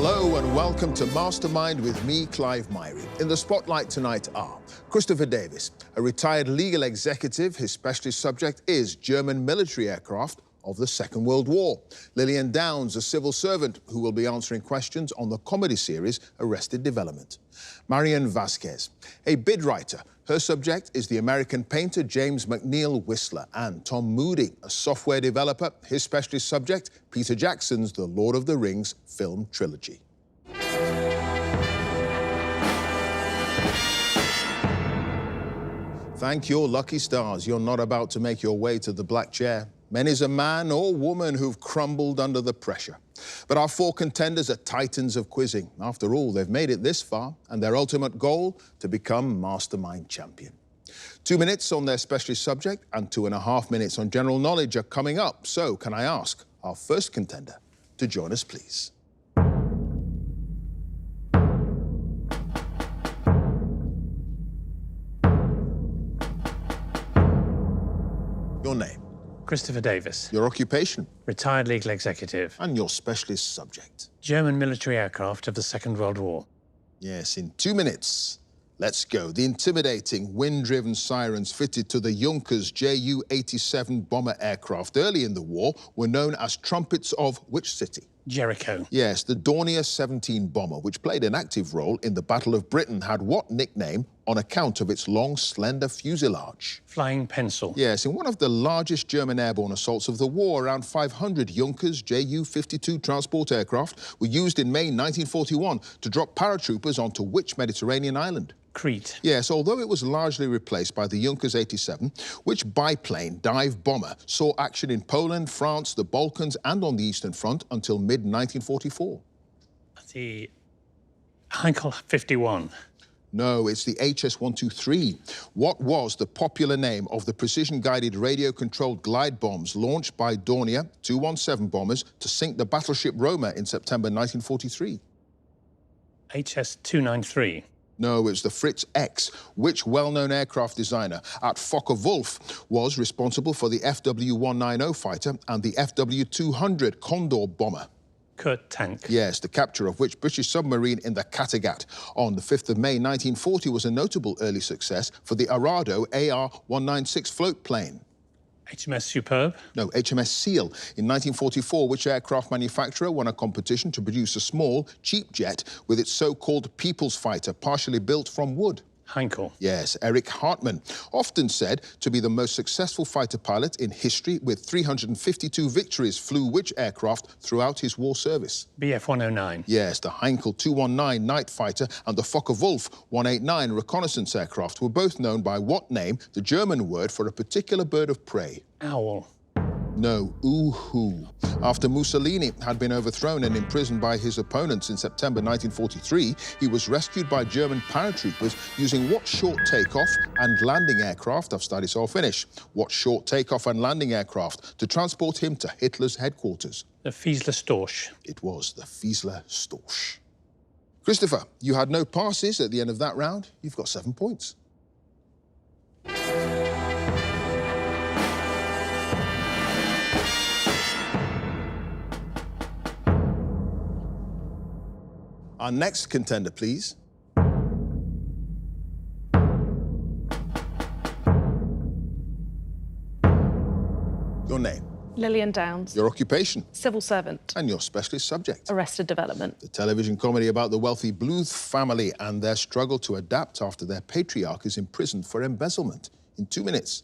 Hello and welcome to Mastermind with me, Clive Myrie. In the spotlight tonight are Christopher Davis, a retired legal executive. His specialist subject is German military aircraft of the Second World War. Lillian Downs, a civil servant who will be answering questions on the comedy series Arrested Development. Marian Vasquez, a bid writer. Her subject is the American painter James McNeill Whistler. And Tom Moody, a software developer. His specialist subject, Peter Jackson's The Lord of the Rings film trilogy. Thank your lucky stars you're not about to make your way to the black chair. Many's a man or woman who've crumbled under the pressure. But our four contenders are titans of quizzing. After all, they've made it this far, and their ultimate goal, to become Mastermind champion. 2 minutes on their specialist subject and 2.5 minutes on general knowledge are coming up. So can I ask our first contender to join us, please? Your name? Christopher Davis. Your occupation? Retired legal executive. And your specialist subject? German military aircraft of the Second World War. Yes, in 2 minutes. Let's go. The intimidating, wind-driven sirens fitted to the Junkers Ju-87 bomber aircraft early in the war were known as trumpets of which city? Jericho. Yes, the Dornier 17 bomber, which played an active role in the Battle of Britain, had what nickname on account of its long, slender fuselage? Flying Pencil. Yes, in one of the largest German airborne assaults of the war, around 500 Junkers Ju-52 transport aircraft were used in May 1941 to drop paratroopers onto which Mediterranean island? Crete. Yes, although it was largely replaced by the Junkers 87, which biplane dive bomber saw action in Poland, France, the Balkans, and on the Eastern Front until mid-1944? The Heinkel 51. No, it's the HS-123. What was the popular name of the precision-guided radio-controlled glide bombs launched by Dornier 217 bombers to sink the battleship Roma in September 1943? HS-293. No, it's the Fritz X. Which well-known aircraft designer at Focke-Wulf was responsible for the FW-190 fighter and the FW-200 Condor bomber? Kurt Tank. Yes, the capture of which British submarine in the Kattegat on the 5th of May 1940 was a notable early success for the Arado AR-196 float plane. HMS Superb. No, HMS Seal. In 1944, which aircraft manufacturer won a competition to produce a small, cheap jet with its so-called People's Fighter, partially built from wood? Heinkel. Yes, Eric Hartmann, often said to be the most successful fighter pilot in history with 352 victories, flew which aircraft throughout his war service? Bf-109. Yes, the Heinkel 219 night fighter and the Focke-Wulf 189 reconnaissance aircraft were both known by what name, the German word for a particular bird of prey? Owl. No, Uhu. After Mussolini had been overthrown and imprisoned by his opponents in September 1943, he was rescued by German paratroopers using what short takeoff and landing aircraft? I've started, so I'll finish. What short takeoff and landing aircraft to transport him to Hitler's headquarters? The Fiesler Storch. It was the Fiesler Storch. Christopher, you had no passes at the end of that round. You've got 7 points. Our next contender, please. Your name? Lillian Downs. Your occupation? Civil servant. And your specialist subject? Arrested Development. The television comedy about the wealthy Bluth family and their struggle to adapt after their patriarch is imprisoned for embezzlement. In 2 minutes.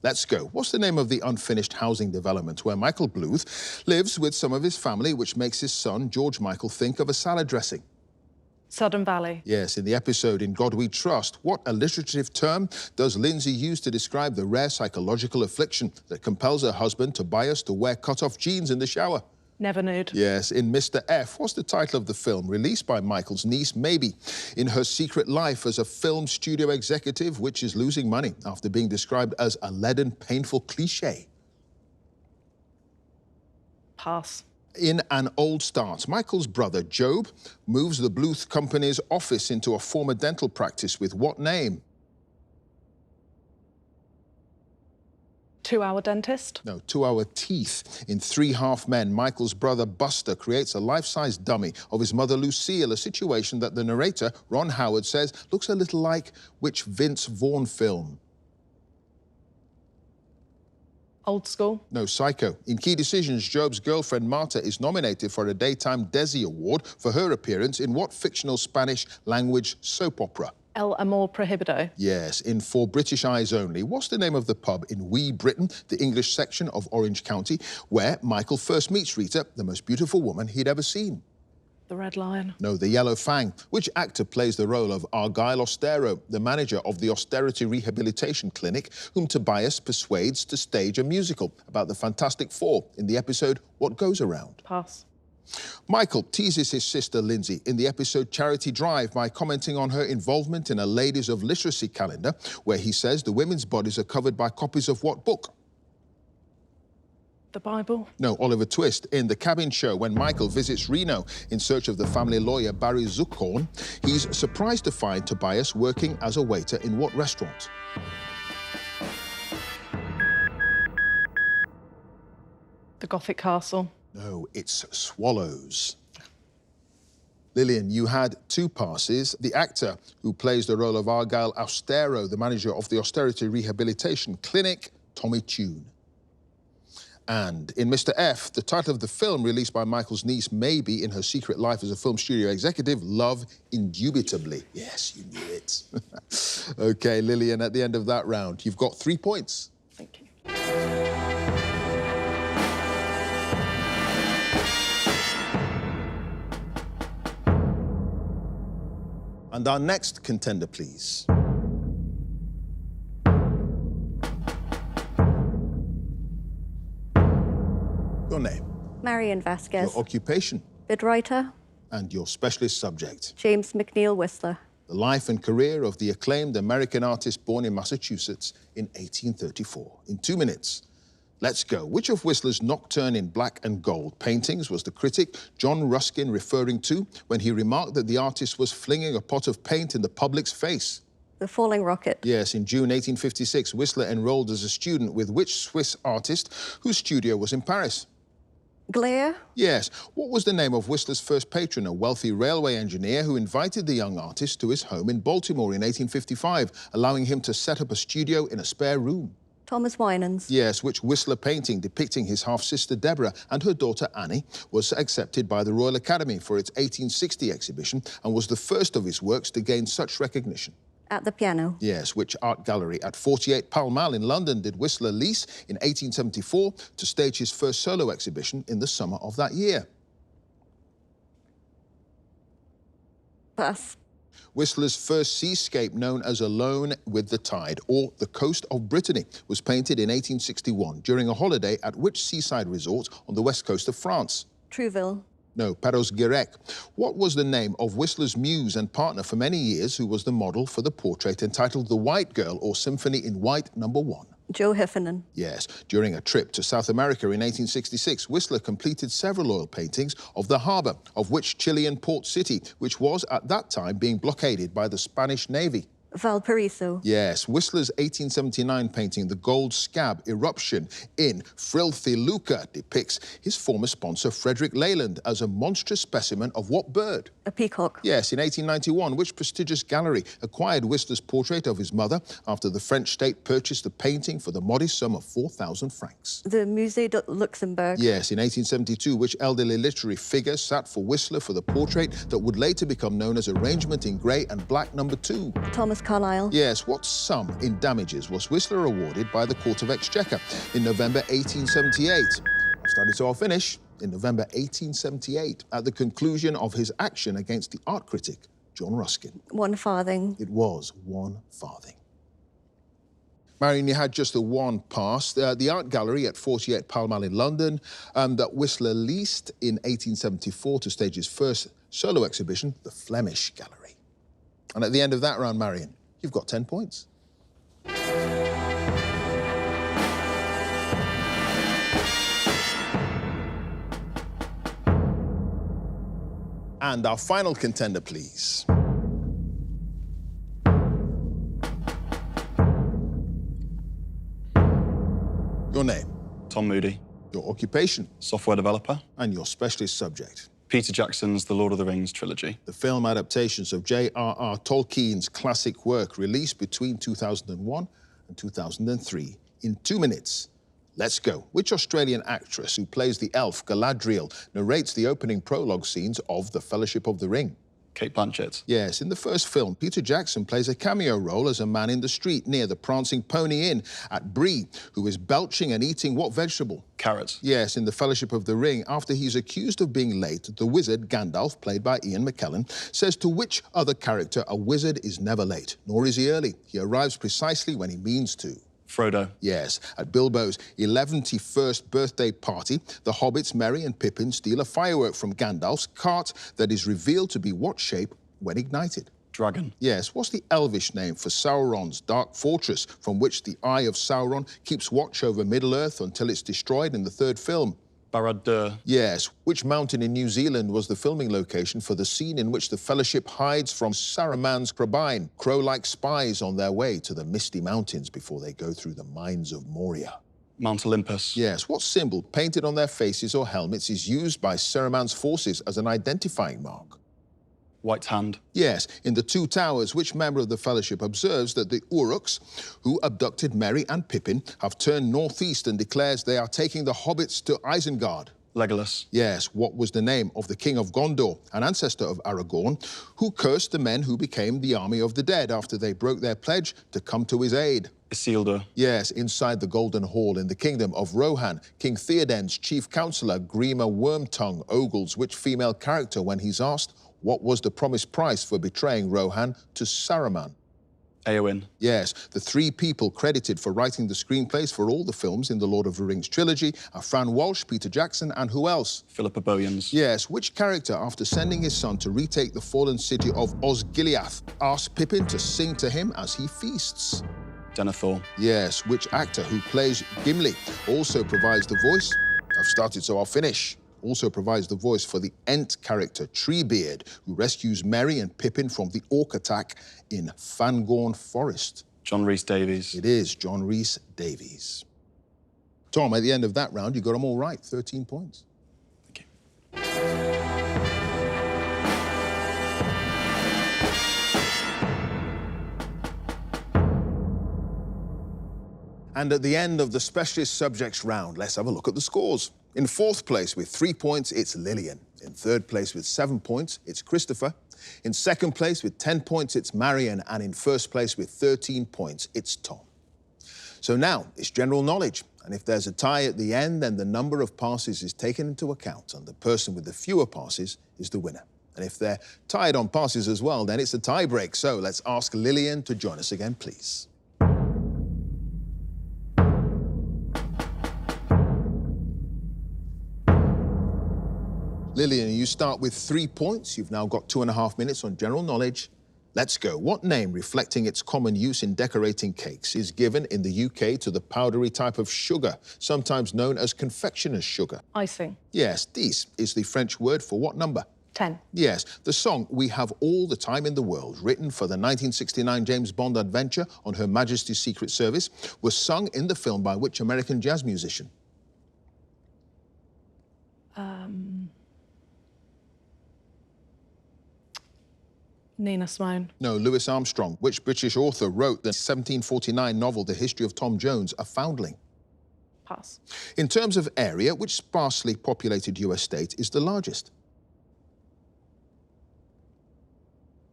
Let's go. What's the name of the unfinished housing development where Michael Bluth lives with some of his family, which makes his son, George Michael, think of a salad dressing? Sodom Valley. Yes, in the episode In God We Trust, what alliterative term does Lindsay use to describe the rare psychological affliction that compels her husband Tobias to wear cut-off jeans in the shower? Never nude. Yes, in Mr. F, what's the title of the film released by Michael's niece, Maybe, in her secret life as a film studio executive, which is losing money after being described as a leaden, painful cliché? Pass. In An Old Start, Michael's brother, Job, moves the Bluth Company's office into a former dental practice with what name? 2-hour dentist. No, 2-hour teeth. In Three Half Men, Michael's brother Buster creates a life-size dummy of his mother Lucille, a situation that the narrator, Ron Howard, says looks a little like which Vince Vaughn film? Old School. No, Psycho. In Key Decisions, Job's girlfriend Marta is nominated for a Daytime Desi Award for her appearance in what fictional Spanish language soap opera? El Amor Prohibido. Yes, in For British Eyes Only. What's the name of the pub in Wee Britain, the English section of Orange County, where Michael first meets Rita, the most beautiful woman he'd ever seen? The Red Lion. No, the Yellow Fang. Which actor plays the role of Argyle Austero, the manager of the Austerity Rehabilitation Clinic, whom Tobias persuades to stage a musical about the Fantastic Four in the episode What Goes Around? Pass. Michael teases his sister Lindsay in the episode Charity Drive by commenting on her involvement in a Ladies of Literacy calendar, where he says the women's bodies are covered by copies of what book? The Bible. No, Oliver Twist. In The Cabin Show, when Michael visits Reno in search of the family lawyer Barry Zuckhorn, he's surprised to find Tobias working as a waiter in what restaurant? The Gothic Castle. No, it's Swallows. Lillian, you had 2 passes. The actor who plays the role of Argyle Austero, the manager of the Austerity Rehabilitation Clinic, Tommy Tune. And in Mr. F, the title of the film released by Michael's niece Maybe in her secret life as a film studio executive, Love Indubitably. Yes, you knew it. OK, Lillian, at the end of that round, you've got 3 points. Thank you. And our next contender, please. Your name? Marion Vasquez. Your occupation? Bid writer. And your specialist subject? James McNeill Whistler. The life and career of the acclaimed American artist born in Massachusetts in 1834. In 2 minutes, let's go. Which of Whistler's Nocturne in Black and Gold paintings was the critic John Ruskin referring to when he remarked that the artist was flinging a pot of paint in the public's face? The Falling Rocket. Yes, in June 1856, Whistler enrolled as a student with which Swiss artist whose studio was in Paris? Glare. Yes. What was the name of Whistler's first patron, a wealthy railway engineer who invited the young artist to his home in Baltimore in 1855, allowing him to set up a studio in a spare room? Thomas Winans. Yes, which Whistler painting depicting his half-sister Deborah and her daughter Annie was accepted by the Royal Academy for its 1860 exhibition and was the first of his works to gain such recognition? At the Piano. Yes, which art gallery at 48 Pall Mall in London did Whistler lease in 1874 to stage his first solo exhibition in the summer of that year? Pass. Whistler's first seascape, known as Alone with the Tide, or The Coast of Brittany, was painted in 1861 during a holiday at which seaside resort on the west coast of France? Trouville. No, Perros-Guirec. What was the name of Whistler's muse and partner for many years who was the model for the portrait entitled The White Girl, or Symphony in White No. 1? Joe Heffernan. Yes. During a trip to South America in 1866, Whistler completed several oil paintings of the harbour of which Chilean port city, which was at that time being blockaded by the Spanish Navy? Valparaiso. Yes, Whistler's 1879 painting, The Gold Scab Eruption in Filthy Lucre, depicts his former sponsor, Frederick Leyland, as a monstrous specimen of what bird? A peacock. Yes, in 1891, which prestigious gallery acquired Whistler's portrait of his mother after the French state purchased the painting for the modest sum of 4,000 francs? The Musée de Luxembourg. Yes, in 1872, which elderly literary figure sat for Whistler for the portrait that would later become known as Arrangement in Grey and Black No. 2? Thomas Carlyle. Yes, what sum in damages was Whistler awarded by the Court of Exchequer in November 1878? I've started, so I'll finish. In November 1878, at the conclusion of his action against the art critic, John Ruskin. 1 farthing. It was 1 farthing. Marion, you had just the 1 pass. The art gallery at 48 Pall Mall in London that Whistler leased in 1874 to stage his first solo exhibition, the Flemish Gallery. And at the end of that round, Marion, you've got 10 points. And our final contender, please. Your name, Tom Moody, your occupation, software developer. and your specialist subject. Peter Jackson's The Lord of the Rings trilogy. The film adaptations of J.R.R. Tolkien's classic work released between 2001 and 2003. In 2 minutes, let's go. Which Australian actress who plays the elf Galadriel narrates the opening prologue scenes of The Fellowship of the Ring? Kate Blanchett. Yes, in the first film, Peter Jackson plays a cameo role as a man in the street near the Prancing Pony Inn at Bree, who is belching and eating what vegetable? Carrot. Yes, in The Fellowship of the Ring, after he's accused of being late, the wizard, Gandalf, played by Ian McKellen, says to which other character a wizard is never late, nor is he early. He arrives precisely when he means to. Frodo. Yes, at Bilbo's 11th birthday party, the hobbits Merry and Pippin steal a firework from Gandalf's cart that is revealed to be what shape when ignited? Dragon. Yes, what's the elvish name for Sauron's dark fortress from which the Eye of Sauron keeps watch over Middle-earth until it's destroyed in the third film? Barad-dûr. Yes, which mountain in New Zealand was the filming location for the scene in which the Fellowship hides from Saruman's Crabine, crow-like spies on their way to the Misty Mountains before they go through the mines of Moria? Mount Olympus. Yes, what symbol painted on their faces or helmets is used by Saruman's forces as an identifying mark? White Hand. Yes, in The Two Towers, which member of the Fellowship observes that the Uruks, who abducted Merry and Pippin, have turned northeast and declares they are taking the hobbits to Isengard? Legolas. Yes, what was the name of the King of Gondor, an ancestor of Aragorn, who cursed the men who became the army of the dead after they broke their pledge to come to his aid? Isildur. Yes, inside the Golden Hall in the kingdom of Rohan, King Theoden's chief counselor, Grima Wormtongue, ogles which female character when he's asked what was the promised price for betraying Rohan to Saruman? Éowyn. Yes, the 3 people credited for writing the screenplays for all the films in the Lord of the Rings trilogy are Fran Walsh, Peter Jackson, and who else? Philippa Boyens. Yes, which character, after sending his son to retake the fallen city of Osgiliath, asked Pippin to sing to him as he feasts? Denethor. Yes, which actor who plays Gimli also provides the voice? I've started, so I'll finish. Also provides the voice for the Ent character, Treebeard, who rescues Merry and Pippin from the orc attack in Fangorn Forest. John Rhys-Davies. It is John Rhys-Davies. Tom, at the end of that round, you got them all right, 13 points. Thank you. And at the end of the specialist subjects round, let's have a look at the scores. In 4th place with 3 points, it's Lillian. In 3rd place with 7 points, it's Christopher. In 2nd place with 10 points, it's Marion. And in 1st place with 13 points, it's Tom. So now it's general knowledge. And if there's a tie at the end, then the number of passes is taken into account, and the person with the fewer passes is the winner. And if they're tied on passes as well, then it's a tie break. So let's ask Lillian to join us again, please. Lillian, you start with 3 points. You've now got 2.5 minutes on general knowledge. Let's go. What name, reflecting its common use in decorating cakes, is given in the UK to the powdery type of sugar, sometimes known as confectioner's sugar? Icing. Yes, 10 is the French word for what number? 10. Yes, the song We Have All the Time in the World, written for the 1969 James Bond adventure on Her Majesty's Secret Service, was sung in the film by which American jazz musician? Nina Simone. No, Louis Armstrong. Which British author wrote the 1749 novel The History of Tom Jones, a foundling? Pass. In terms of area, which sparsely populated US state is the largest?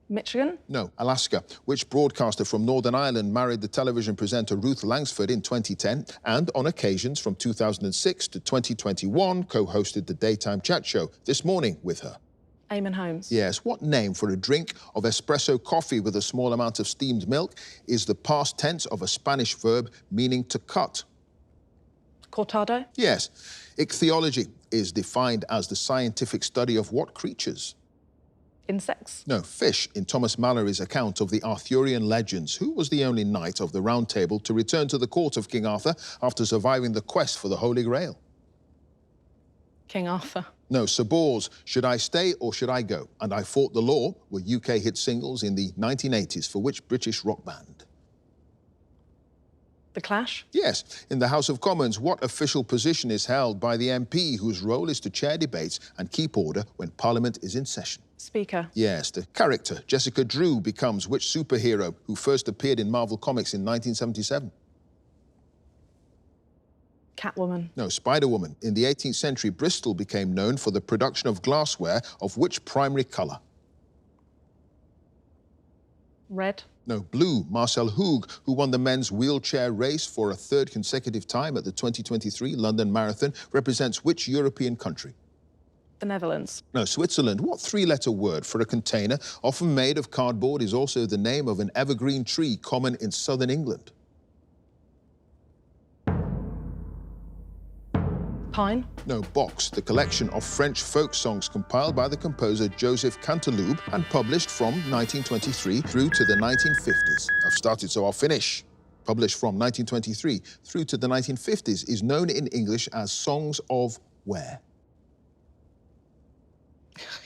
Michigan. No, Alaska. Which broadcaster from Northern Ireland married the television presenter Ruth Langsford in 2010 and, on occasions from 2006 to 2021, co-hosted the daytime chat show This Morning with her? Eamon Holmes. Yes. What name for a drink of espresso coffee with a small amount of steamed milk is the past tense of a Spanish verb meaning to cut? Cortado. Yes. Ichthyology is defined as the scientific study of what creatures? Insects. No, fish. In Thomas Mallory's account of the Arthurian legends, who was the only knight of the Round Table to return to the court of King Arthur after surviving the quest for the Holy Grail? King Arthur. No, Sabor's Should I Stay or Should I Go? And I Fought the Law were UK hit singles in the 1980s for which British rock band? The Clash. Yes. In the House of Commons, what official position is held by the MP whose role is to chair debates and keep order when Parliament is in session? Speaker. Yes. The character Jessica Drew becomes which superhero who first appeared in Marvel Comics in 1977? Catwoman. No, Spider-Woman. In the 18th century, Bristol became known for the production of glassware of which primary colour? Red. No, blue. Marcel Hoog, who won the men's wheelchair race for a third consecutive time at the 2023 London Marathon, represents which European country? The Netherlands. No, Switzerland. What three-letter word for a container, often made of cardboard, is also the name of an evergreen tree common in southern England? Pine. No, box, the collection of French folk songs compiled by the composer Joseph Canteloube and published from 1923 through to the 1950s. I've started, so I'll finish. Published from 1923 through to the 1950s is known in English as Songs of where?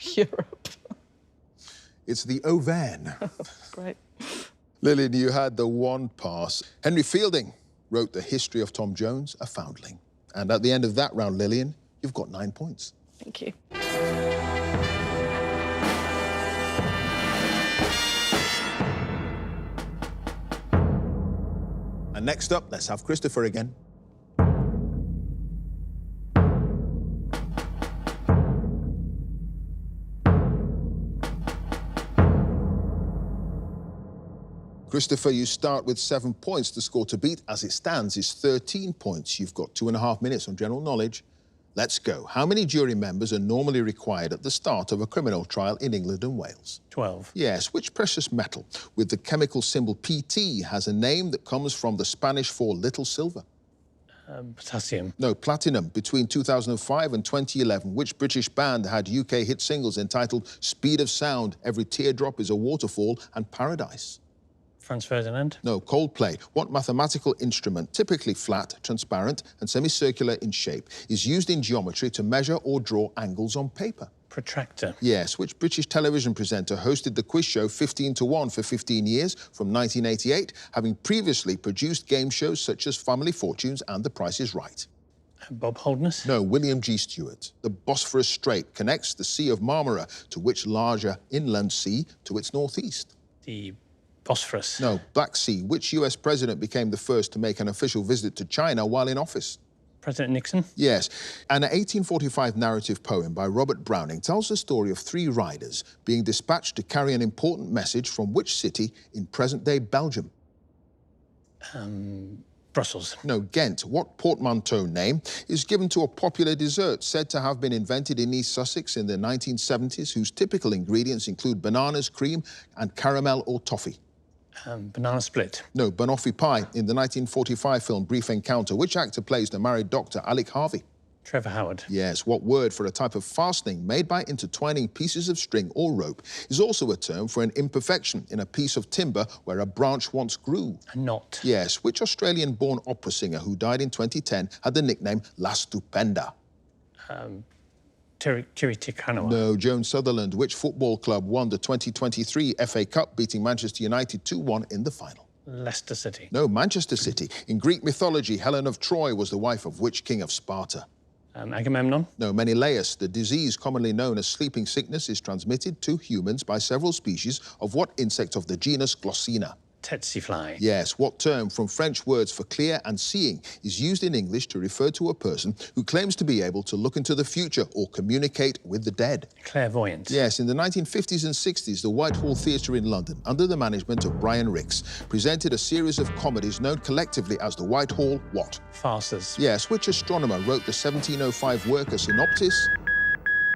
Europe. It's the Auvergne. Great. Lillian, you had the one pass. Henry Fielding wrote The History of Tom Jones, a Foundling. And at the end of that round, Lillian, you've got 9 points. Thank you. And next up, let's have Christopher again. Christopher, you start with 7 points. The score to beat, as it stands, is 13 points. You've got 2.5 minutes on general knowledge. Let's go. How many jury members are normally required at the start of a criminal trial in England and Wales? 12. Yes. Which precious metal with the chemical symbol PT has a name that comes from the Spanish for little silver? Potassium. No, platinum. Between 2005 and 2011, which British band had UK hit singles entitled Speed of Sound, Every Teardrop is a Waterfall, and Paradise? Franz Ferdinand. No, Coldplay. What mathematical instrument, typically flat, transparent, and semicircular in shape, is used in geometry to measure or draw angles on paper? Protractor. Yes. Which British television presenter hosted the quiz show 15 to 1 for 15 years from 1988, having previously produced game shows such as Family Fortunes and The Price is Right? Bob Holderness. No, William G. Stewart. The Bosphorus Strait connects the Sea of Marmara to which larger inland sea to its northeast? The Bosphorus. No, Black Sea. Which US president became the first to make an official visit to China while in office? President Nixon. Yes. An 1845 narrative poem by Robert Browning tells the story of 3 riders being dispatched to carry an important message from which city in present-day Belgium? Brussels. No, Ghent. What portmanteau name is given to a popular dessert said to have been invented in East Sussex in the 1970s, whose typical ingredients include bananas, cream, and caramel or toffee? Banana split. No, banoffee pie. In the 1945 film Brief Encounter, which actor plays the married doctor Alec Harvey? Trevor Howard. Yes. What word for a type of fastening made by intertwining pieces of string or rope is also a term for an imperfection in a piece of timber where a branch once grew? A knot. Yes. Which Australian-born opera singer who died in 2010 had the nickname La Stupenda? Chiri Tikanawa. No, Joan Sutherland. Which football club won the 2023 FA Cup, beating Manchester United 2-1 in the final? Leicester City. No, Manchester City. In Greek mythology, Helen of Troy was the wife of which king of Sparta? Agamemnon. No, Menelaus. The disease commonly known as sleeping sickness is transmitted to humans by several species of what insect of the genus Glossina? Tsetse fly. Yes. What term from French words for clear and seeing is used in English to refer to a person who claims to be able to look into the future or communicate with the dead? Clairvoyant. Yes. In the 1950s and 60s, the Whitehall Theatre in London, under the management of Brian Rix, presented a series of comedies known collectively as the Whitehall what? Farces. Yes. Which astronomer wrote the 1705 work, A Synopsis?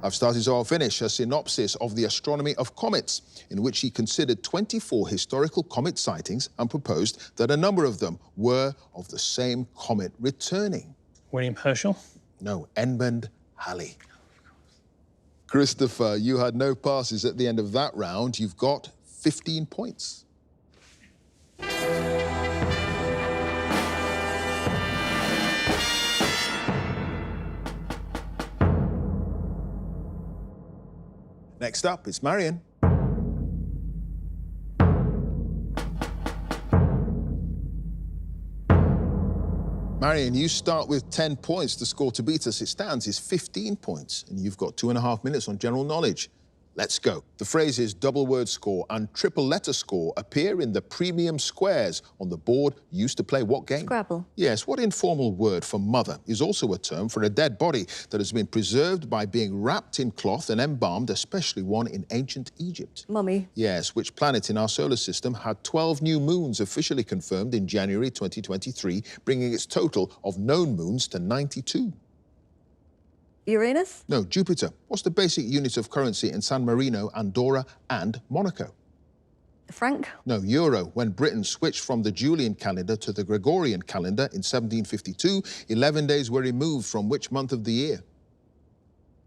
I've started, so I'll finish. A synopsis of the astronomy of comets, in which he considered 24 historical comet sightings and proposed that a number of them were of the same comet returning. William Herschel. No, Edmund Halley. Christopher, you had no passes at the end of that round. You've got 15 points. Next up, it's Marion. Marion, you start with 10 points. The score to beat as it stands is 15 points, and you've got 2.5 minutes on general knowledge. Let's go. The phrases double word score and triple letter score appear in the premium squares on the board used to play what game? Scrabble. Yes, what informal word for mother is also a term for a dead body that has been preserved by being wrapped in cloth and embalmed, especially one in ancient Egypt? Mummy. Yes, which planet in our solar system had 12 new moons officially confirmed in January 2023, bringing its total of known moons to 92? Uranus. No, Jupiter. What's the basic unit of currency in San Marino, Andorra, and Monaco? Franc. No, euro. When Britain switched from the Julian calendar to the Gregorian calendar in 1752, 11 days were removed from which month of the year?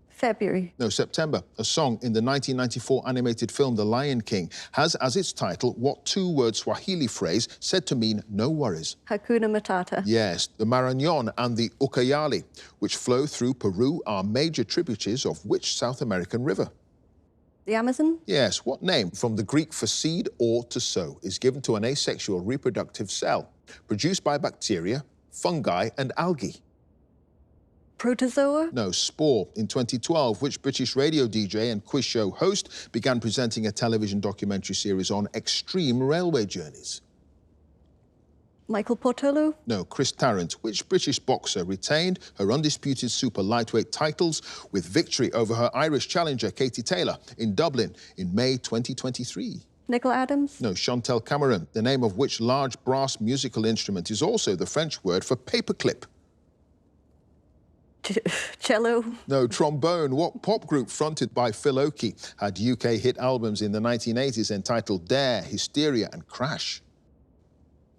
February. No, September. A song in the 1994 animated film The Lion King has as its title what two-word Swahili phrase said to mean no worries? Hakuna Matata. Yes, the Marañón and the Ucayali, which flow through Peru, are major tributaries of which South American river? The Amazon. Yes, what name from the Greek for seed or to sow is given to an asexual reproductive cell produced by bacteria, fungi and algae? Protozoa. No, spore. In 2012, which British radio DJ and quiz show host began presenting a television documentary series on extreme railway journeys? Michael Portolo. No, Chris Tarrant. Which British boxer retained her undisputed super lightweight titles with victory over her Irish challenger Katie Taylor in Dublin in May 2023? Nicol Adams. No, Chantel Cameron, the name of which large brass musical instrument is also the French word for paperclip? Cello. No, trombone. What pop group fronted by Phil Oakey had UK hit albums in the 1980s entitled Dare, Hysteria and Crash?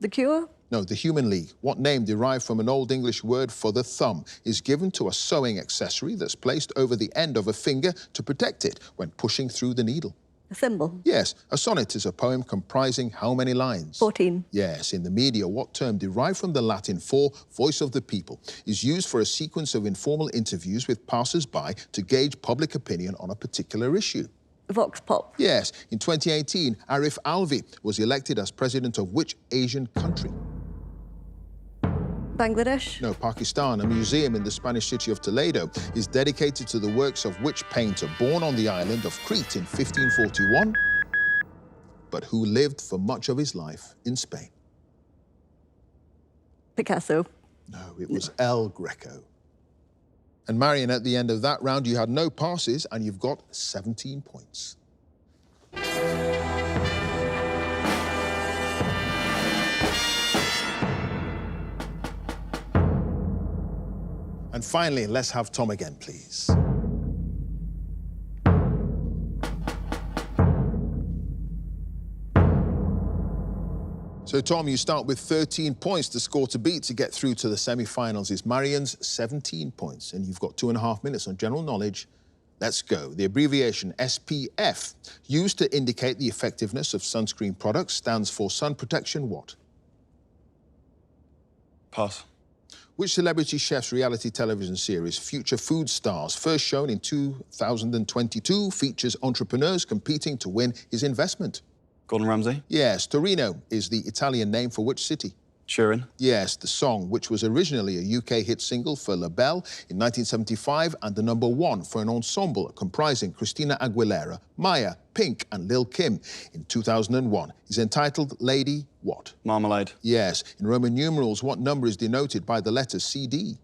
The Cure. No, the Human League. What name derived from an Old English word for the thumb is given to a sewing accessory that's placed over the end of a finger to protect it when pushing through the needle? A symbol. Yes, a sonnet is a poem comprising how many lines? 14. Yes, in the media, what term derived from the Latin for voice of the people is used for a sequence of informal interviews with passers-by to gauge public opinion on a particular issue? Vox Pop. Yes, in 2018, Arif Alvi was elected as president of which Asian country? Bangladesh. No, Pakistan. A museum in the Spanish city of Toledo is dedicated to the works of which painter born on the island of Crete in 1541, but who lived for much of his life in Spain? Picasso. No, it was El Greco. And Marion, at the end of that round, you had no passes and you've got 17 points. And finally, let's have Tom again, please. So, Tom, you start with 13 points. The score to beat to get through to the semi-finals is Marion's 17 points, and you've got 2.5 minutes on general knowledge. Let's go. The abbreviation SPF, used to indicate the effectiveness of sunscreen products, stands for sun protection what? Pass. Which celebrity chef's reality television series, Future Food Stars, first shown in 2022, features entrepreneurs competing to win his investment? Gordon Ramsay. Yes. Torino is the Italian name for which city? Turin. Yes, the song, which was originally a UK hit single for LaBelle in 1975 and the #1 for an ensemble comprising Christina Aguilera, Maya, Pink and Lil' Kim in 2001, is entitled Lady what? Marmalade. Yes. In Roman numerals, what number is denoted by the letter CD?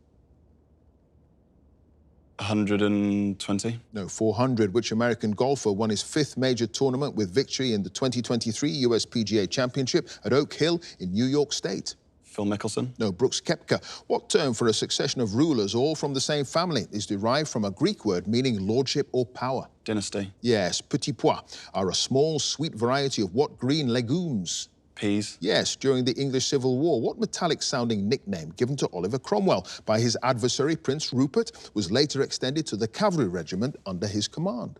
120. No, 400. Which American golfer won his 5th major tournament with victory in the 2023 US PGA Championship at Oak Hill in New York State? Phil Mickelson. No, Brooks Koepka. What term for a succession of rulers, all from the same family, is derived from a Greek word meaning lordship or power? Dynasty. Yes, petits pois are a small, sweet variety of what green legumes? Peas. Yes, during the English Civil War, what metallic-sounding nickname given to Oliver Cromwell by his adversary, Prince Rupert, was later extended to the cavalry regiment under his command?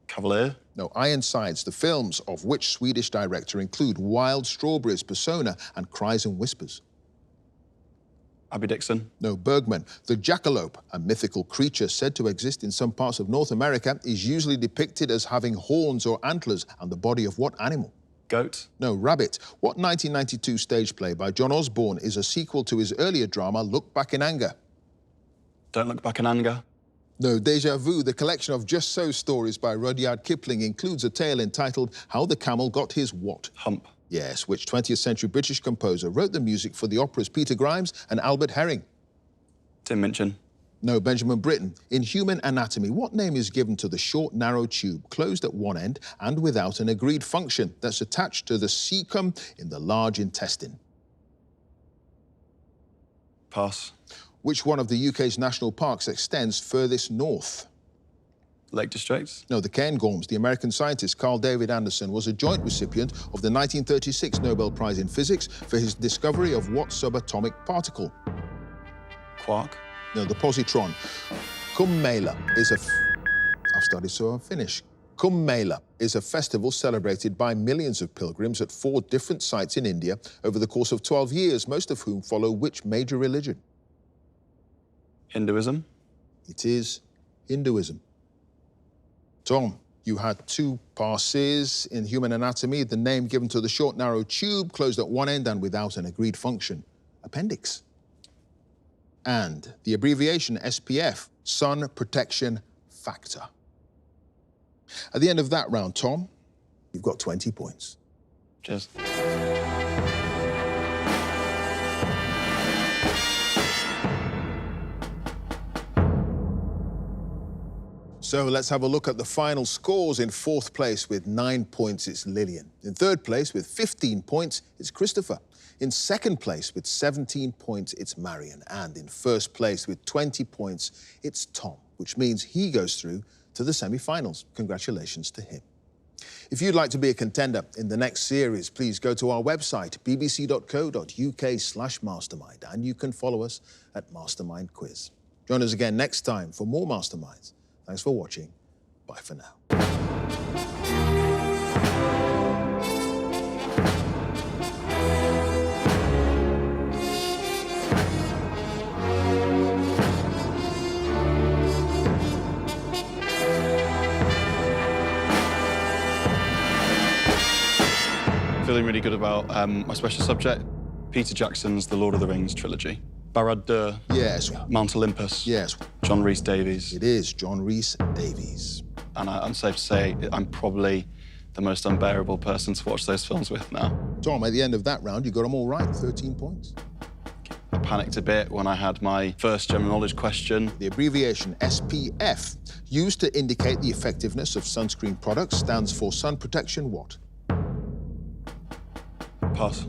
Cavalier. No, Ironsides. The films of which Swedish director include Wild Strawberries, Persona, and Cries and Whispers? Abby Dixon. No, Bergman. The jackalope, a mythical creature said to exist in some parts of North America, is usually depicted as having horns or antlers and the body of what animal? Goat. No, Rabbit. What 1992 stage play by John Osborne is a sequel to his earlier drama, Look Back in Anger? Don't Look Back in Anger. No, Deja Vu, the collection of just so stories by Rudyard Kipling, includes a tale entitled How the Camel Got His What? Hump. Yes, which 20th century British composer wrote the music for the operas Peter Grimes and Albert Herring? Tim Minchin. No, Benjamin Britten. In human anatomy, what name is given to the short, narrow tube closed at one end and without an agreed function that's attached to the cecum in the large intestine? Pass. Which one of the UK's national parks extends furthest north? Lake District. No, the Cairngorms. The American scientist Carl David Anderson was a joint recipient of the 1936 Nobel Prize in Physics for his discovery of what subatomic particle? Quark. No, the positron. Kumbh Mela is I've started, so I'll finish. Kumbh Mela is a festival celebrated by millions of pilgrims at 4 different sites in India over the course of 12 years, most of whom follow which major religion? Hinduism. It is Hinduism. Tom, you had 2 passes in human anatomy. The name given to the short, narrow tube closed at one end and without an agreed function. Appendix. And the abbreviation SPF, Sun Protection Factor. At the end of that round, Tom, you've got 20 points. Cheers. So let's have a look at the final scores. In 4th place with 9 points, it's Lillian. In 3rd place with 15 points, it's Christopher. In 2nd place with 17 points, it's Marion. And in 1st place with 20 points, it's Tom, which means he goes through to the semi-finals. Congratulations to him. If you'd like to be a contender in the next series, please go to our website, bbc.co.uk/mastermind, and you can follow us at Mastermind Quiz. Join us again next time for more Masterminds. Thanks for watching. Bye for now. Feeling really good about my special subject, Peter Jackson's The Lord of the Rings trilogy. Barad-dûr. Yes. Mount Olympus. Yes. John Rhys Davies. It is John Rhys Davies. And I'm safe to say I'm probably the most unbearable person to watch those films with now. Tom, at the end of that round, you got them all right, 13 points. I panicked a bit when I had my first general knowledge question. The abbreviation SPF, used to indicate the effectiveness of sunscreen products, stands for sun protection what? Pass.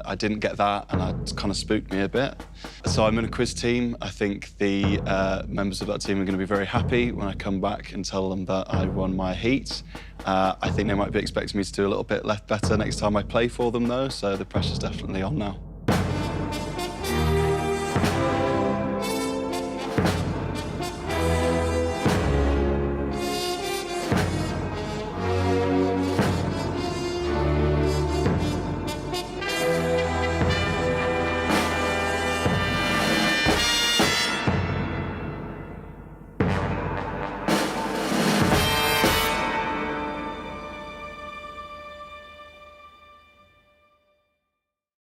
I didn't get that, and that kind of spooked me a bit. So I'm in a quiz team. I think the members of that team are going to be very happy when I come back and tell them that I won my heat. I think they might be expecting me to do a little bit better next time I play for them, though, so the pressure's definitely on now.